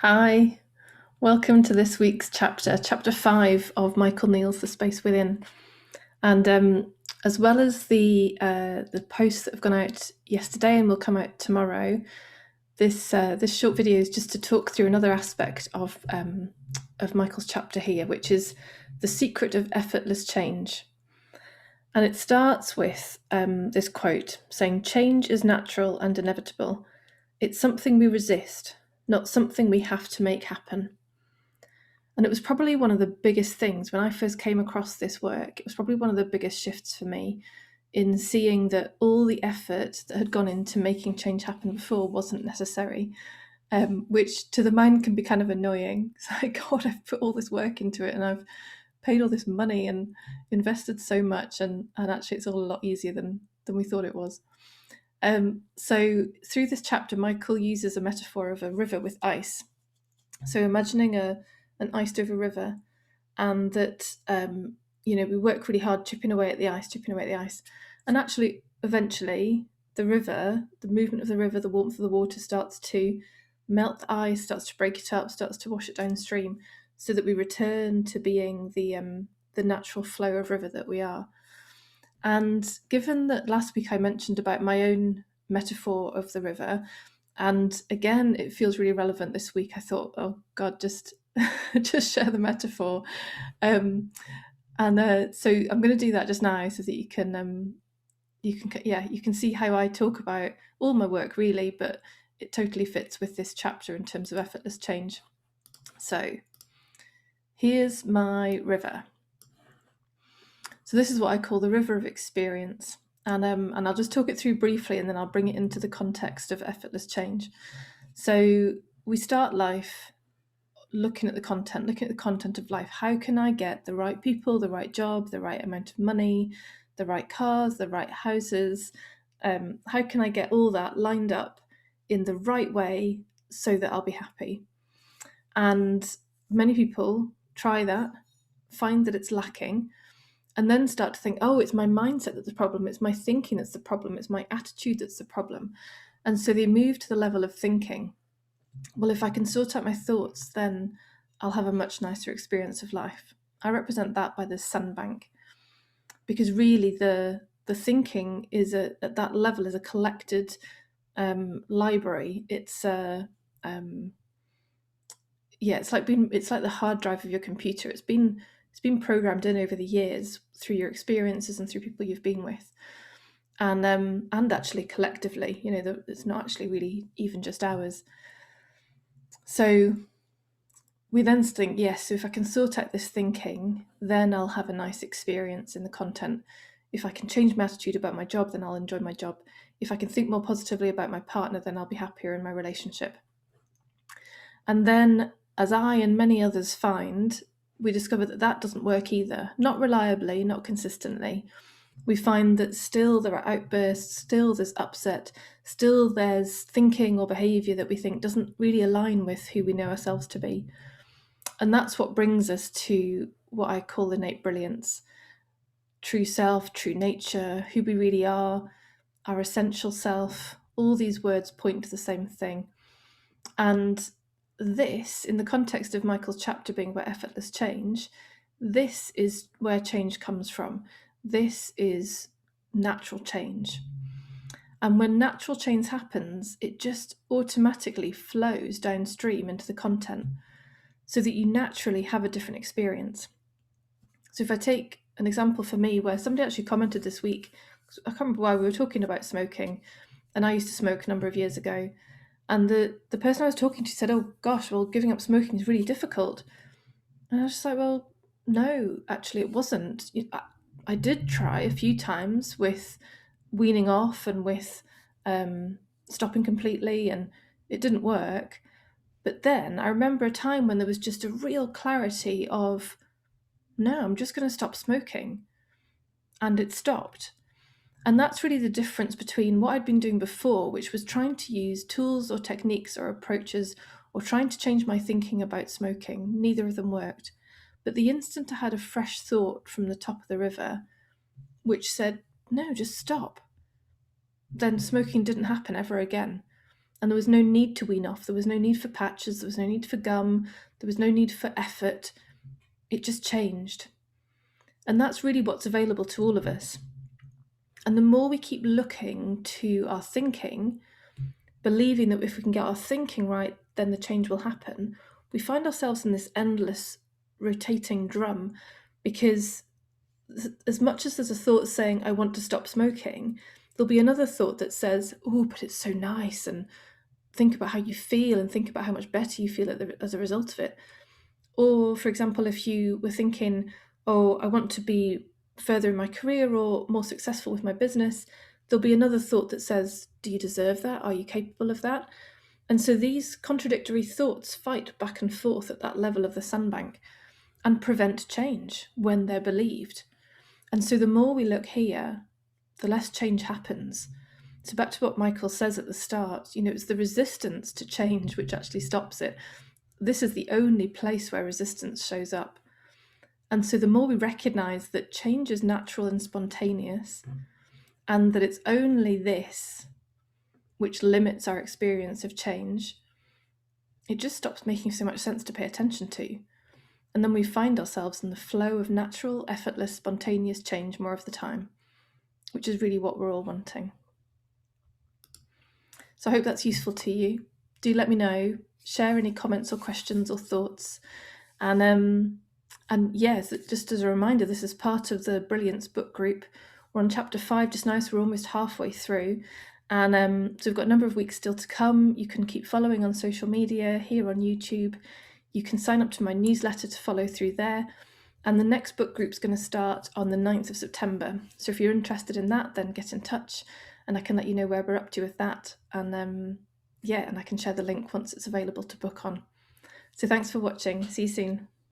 Hi, welcome to this week's chapter 5 of Michael Neill's The Space Within. And as well as the posts that have gone out yesterday and will come out tomorrow, this short video is just to talk through another aspect of Michael's chapter here, which is the secret of effortless change. And it starts with this quote saying, "Change is natural and inevitable. It's something we resist, not something we have to make happen." And it was probably one of the biggest things when I first came across this work. It was probably one of the biggest shifts for me in seeing that all the effort that had gone into making change happen before wasn't necessary, which to the mind can be kind of annoying. It's like, God, I've put all this work into it and I've paid all this money and invested so much, and actually it's all a lot easier than we thought it was. So through this chapter, Michael uses a metaphor of a river with ice. So imagining an iced over river, and that we work really hard chipping away at the ice, and actually eventually the river, the movement of the river, the warmth of the water starts to melt the ice, starts to break it up, starts to wash it downstream, so that we return to being the natural flow of river that we are. And given that last week I mentioned about my own metaphor of the river, and again it feels really relevant this week, I thought, oh God, just just share the metaphor. So I'm going to do that just now, so that you can see how I talk about all my work really, but it totally fits with this chapter in terms of effortless change. So here's my river. So this is what I call the river of experience. And I'll just talk it through briefly, and then I'll bring it into the context of effortless change. So we start life looking at the content of life. How can I get the right people, the right job, the right amount of money, the right cars, the right houses? How can I get all that lined up in the right way so that I'll be happy? And many people try that, find that it's lacking, and then start to think, oh, it's my mindset that's the problem, it's my thinking that's the problem, it's my attitude that's the problem. And so they move to the level of thinking, well, if I can sort out my thoughts, then I'll have a much nicer experience of life. I represent that by the sandbank, because really the thinking is at that level is a collected library. It's it's like the hard drive of your computer. It's been programmed in over the years through your experiences and through people you've been with, and actually collectively, it's not actually really even just ours. So we then think, yes, so if I can sort out this thinking, then I'll have a nice experience in the content. If I can change my attitude about my job, then I'll enjoy my job. If I can think more positively about my partner, then I'll be happier in my relationship. And then, as I and many others find, we discover that that doesn't work either. Not reliably, not consistently. We find that still there are outbursts, still there's upset, still there's thinking or behaviour that we think doesn't really align with who we know ourselves to be. And that's what brings us to what I call innate brilliance. True self, true nature, who we really are, our essential self. All these words point to the same thing. And this, in the context of Michael's chapter being about effortless change, this is where change comes from. This is natural change. And when natural change happens, it just automatically flows downstream into the content, so that you naturally have a different experience. So if I take an example for me, where somebody actually commented this week, I can't remember why, we were talking about smoking, and I used to smoke a number of years ago, and the person I was talking to said, oh gosh, well, giving up smoking is really difficult. And I was just like, well, no, actually it wasn't. I did try a few times with weaning off and with stopping completely, and it didn't work. But then I remember a time when there was just a real clarity of, no, I'm just going to stop smoking. And it stopped. And that's really the difference between what I'd been doing before, which was trying to use tools or techniques or approaches, or trying to change my thinking about smoking. Neither of them worked. But the instant I had a fresh thought from the top of the river, which said, no, just stop, then smoking didn't happen ever again. And there was no need to wean off. There was no need for patches. There was no need for gum. There was no need for effort. It just changed. And that's really what's available to all of us. And the more we keep looking to our thinking, believing that if we can get our thinking right, then the change will happen, we find ourselves in this endless rotating drum, because as much as there's a thought saying, I want to stop smoking, there'll be another thought that says, oh, but it's so nice, and think about how you feel and think about how much better you feel as a result of it. Or, for example, if you were thinking, oh, I want to be further in my career or more successful with my business, there'll be another thought that says, do you deserve that? Are you capable of that? And so these contradictory thoughts fight back and forth at that level of the sandbank and prevent change when they're believed. And so the more we look here, the less change happens. So back to what Michael says at the start, it's the resistance to change which actually stops it. This is the only place where resistance shows up. And so the more we recognize that change is natural and spontaneous, and that it's only this which limits our experience of change, it just stops making so much sense to pay attention to. And then we find ourselves in the flow of natural, effortless, spontaneous change more of the time, which is really what we're all wanting. So I hope that's useful to you. Do let me know, share any comments or questions or thoughts. And yes, just as a reminder, this is part of the Brilliance book group. We're on chapter 5 just now, so we're almost halfway through. And so we've got a number of weeks still to come. You can keep following on social media, here on YouTube. You can sign up to my newsletter to follow through there. And the next book group's going to start on the 9th of September. So if you're interested in that, then get in touch and I can let you know where we're up to with that. And and I can share the link once it's available to book on. So thanks for watching. See you soon.